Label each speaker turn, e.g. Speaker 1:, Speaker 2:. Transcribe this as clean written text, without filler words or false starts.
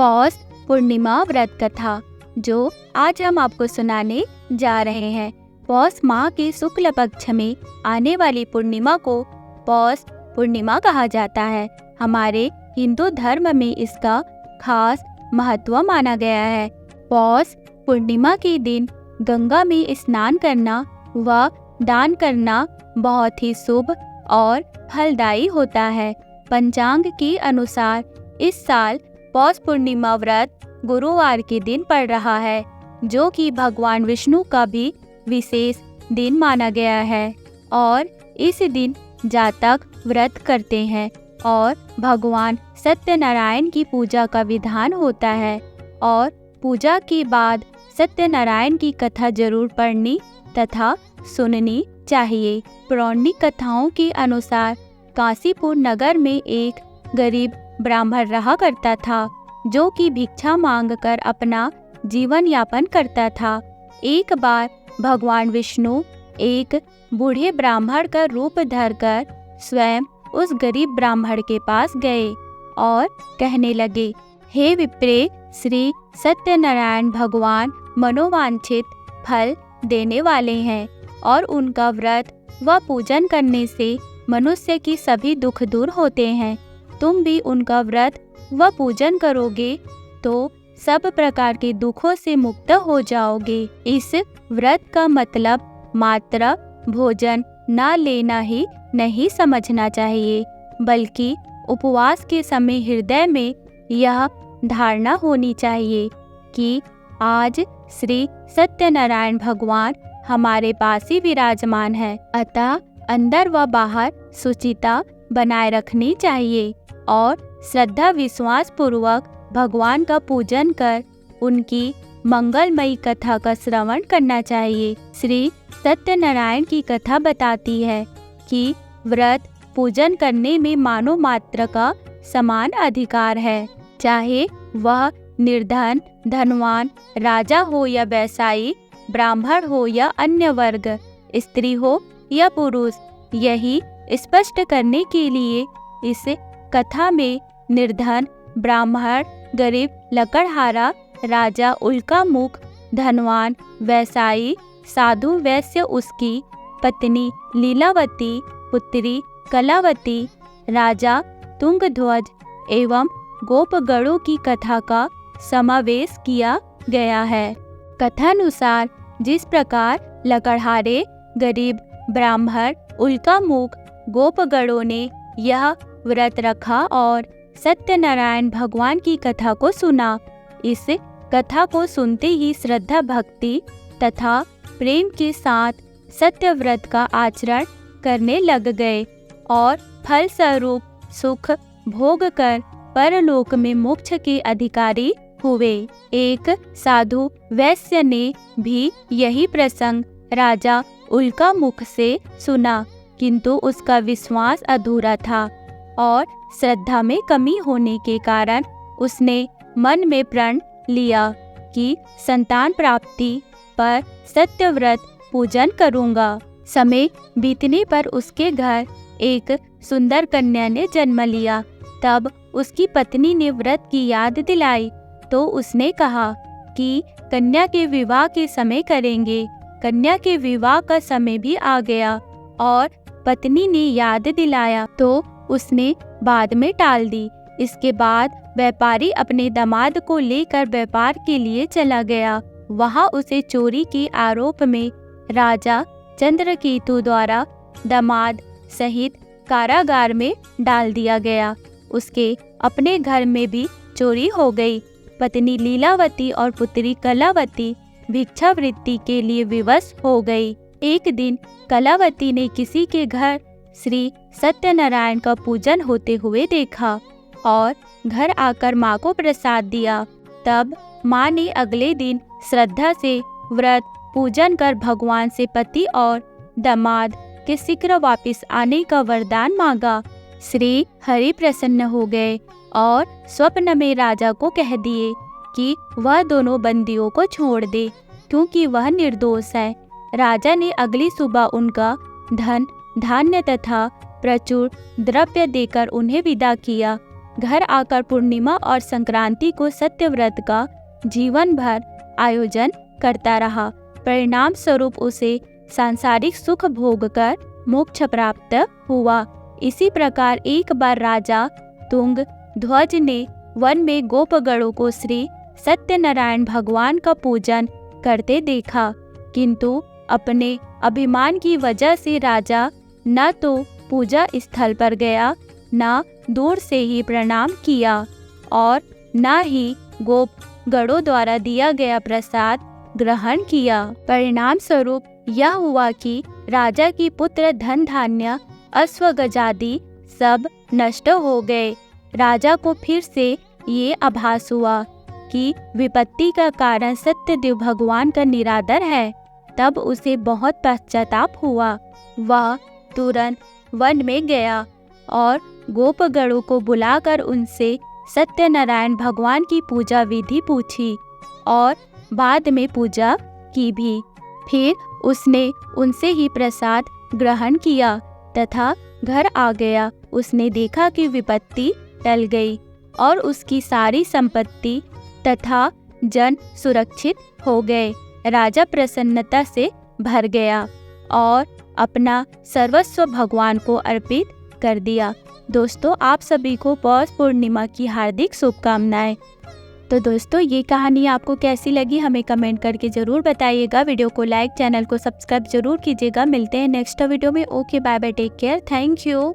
Speaker 1: पौष पूर्णिमा व्रत कथा जो आज हम आपको सुनाने जा रहे हैं। पौष माह के शुक्ल पक्ष में आने वाली पूर्णिमा को पौष पूर्णिमा कहा जाता है। हमारे हिंदू धर्म में इसका खास महत्व माना गया है। पौष पूर्णिमा के दिन गंगा में स्नान करना व दान करना बहुत ही शुभ और फलदायी होता है। पंचांग के अनुसार इस साल पौष पूर्णिमा व्रत गुरुवार के दिन पड़ रहा है, जो कि भगवान विष्णु का भी विशेष दिन माना गया है और इस दिन जातक व्रत करते हैं और भगवान सत्यनारायण की पूजा का विधान होता है और पूजा के बाद सत्यनारायण की कथा जरूर पढ़नी तथा सुननी चाहिए। पौराणिक कथाओं के अनुसार काशीपुर नगर में एक गरीब ब्राह्मण रहा करता था, जो कि भिक्षा मांगकर अपना जीवन यापन करता था। एक बार भगवान विष्णु एक बूढ़े ब्राह्मण का रूप धरकर स्वयं उस गरीब ब्राह्मण के पास गए और कहने लगे, हे विप्रे, श्री सत्यनारायण भगवान मनोवांछित फल देने वाले हैं और उनका व्रत व पूजन करने से मनुष्य की सभी दुख दूर होते हैं। तुम भी उनका व्रत व पूजन करोगे तो सब प्रकार के दुखों से मुक्त हो जाओगे। इस व्रत का मतलब मात्र भोजन न लेना ही नहीं समझना चाहिए, बल्कि उपवास के समय हृदय में यह धारणा होनी चाहिए कि आज श्री सत्यनारायण भगवान हमारे पास ही विराजमान है, अतः अंदर व बाहर शुचिता बनाए रखनी चाहिए और श्रद्धा विश्वास पूर्वक भगवान का पूजन कर उनकी मंगलमयी कथा का श्रवण करना चाहिए। श्री सत्यनारायण की कथा बताती है कि व्रत पूजन करने में मानव मात्र का समान अधिकार है, चाहे वह निर्धन धनवान राजा हो या व्यवसायी, ब्राह्मण हो या अन्य वर्ग, स्त्री हो या पुरुष। यही स्पष्ट करने के लिए इस कथा में निर्धन ब्राह्मण, गरीब लकड़हारा, राजा उल्का मुख, धनवान व्यवसायी, साधु वैश्य, उसकी पत्नी लीलावती, पुत्री कलावती, राजा तुंगध्वज एवं गोपगणों की कथा का समावेश किया गया है। कथानुसार जिस प्रकार लकड़हारे, गरीब ब्राह्मण, उल्कामुख, गोपगणों ने यह व्रत रखा और सत्यनारायण भगवान की कथा को सुना, इस कथा को सुनते ही श्रद्धा भक्ति तथा प्रेम के साथ सत्य व्रत का आचरण करने लग गए और फल स्वरूप सुख भोग कर परलोक में मोक्ष के अधिकारी हुए। एक साधु वैश्य ने भी यही प्रसंग राजा उल्कामुख से सुना, किंतु उसका विश्वास अधूरा था और श्रद्धा में कमी होने के कारण उसने मन में प्रण लिया कि संतान प्राप्ति पर सत्यव्रत पूजन करूंगा। समय बीतने पर उसके घर एक सुंदर कन्या ने जन्म लिया। तब उसकी पत्नी ने व्रत की याद दिलाई तो उसने कहा कि कन्या के विवाह के समय करेंगे। कन्या के विवाह का समय भी आ गया और पत्नी ने याद दिलाया तो उसने बाद में टाल दी। इसके बाद व्यापारी अपने दामाद को लेकर व्यापार के लिए चला गया। वहां उसे चोरी के आरोप में राजा चंद्रकेतु द्वारा दामाद सहित कारागार में डाल दिया गया। उसके अपने घर में भी चोरी हो गई। पत्नी लीलावती और पुत्री कलावती भिक्षावृत्ति के लिए विवश हो गई। एक दिन कलावती ने किसी के घर श्री सत्यनारायण का पूजन होते हुए देखा और घर आकर माँ को प्रसाद दिया। तब माँ ने अगले दिन श्रद्धा से व्रत पूजन कर भगवान से पति और दामाद के शीघ्र वापस आने का वरदान मांगा। श्री हरि प्रसन्न हो गए और स्वप्न में राजा को कह दिए कि वह दोनों बंदियों को छोड़ दे, क्योंकि वह निर्दोष है। राजा ने अगली सुबह उनका धन धान्य तथा प्रचुर द्रव्य देकर उन्हें विदा किया घर आकर पूर्णिमा और संक्रांति को सत्यव्रत का जीवन भर आयोजन करता रहा। परिणाम स्वरूप उसे सांसारिक सुख भोगकर मोक्ष प्राप्त हुआ। इसी प्रकार एक बार राजा तुंग ध्वज ने वन में गोपगणों को श्री सत्यनारायण भगवान का पूजन करते देखा, किंतु अपने अभिमान की वजह से राजा न तो पूजा स्थल पर गया, न दूर से ही प्रणाम किया और न ही गोप गणों द्वारा दिया गया प्रसाद ग्रहण किया। परिणाम स्वरूप यह हुआ कि राजा की पुत्र धन धान्य अश्वगजादि सब नष्ट हो गए। राजा को फिर से ये आभास हुआ कि विपत्ति का कारण सत्यदेव भगवान का निरादर है। तब उसे बहुत पश्चाताप हुआ। वह तुरंत वन में गया और गोपगणों को बुलाकर उनसे सत्यनारायण भगवान की पूजा विधि पूछी और बाद में पूजा की भी। फिर उसने उनसे ही प्रसाद ग्रहण किया तथा घर आ गया। उसने देखा कि विपत्ति टल गई और उसकी सारी संपत्ति तथा जन सुरक्षित हो गए। राजा प्रसन्नता से भर गया और अपना सर्वस्व भगवान को अर्पित कर दिया। दोस्तों, आप सभी को पौष पूर्णिमा की हार्दिक शुभकामनाएं। तो दोस्तों, ये कहानी आपको कैसी लगी हमें कमेंट करके ज़रूर बताइएगा। वीडियो को लाइक, चैनल को सब्सक्राइब जरूर कीजिएगा। मिलते हैं नेक्स्ट वीडियो में। Okay, bye bye, take care, thank you.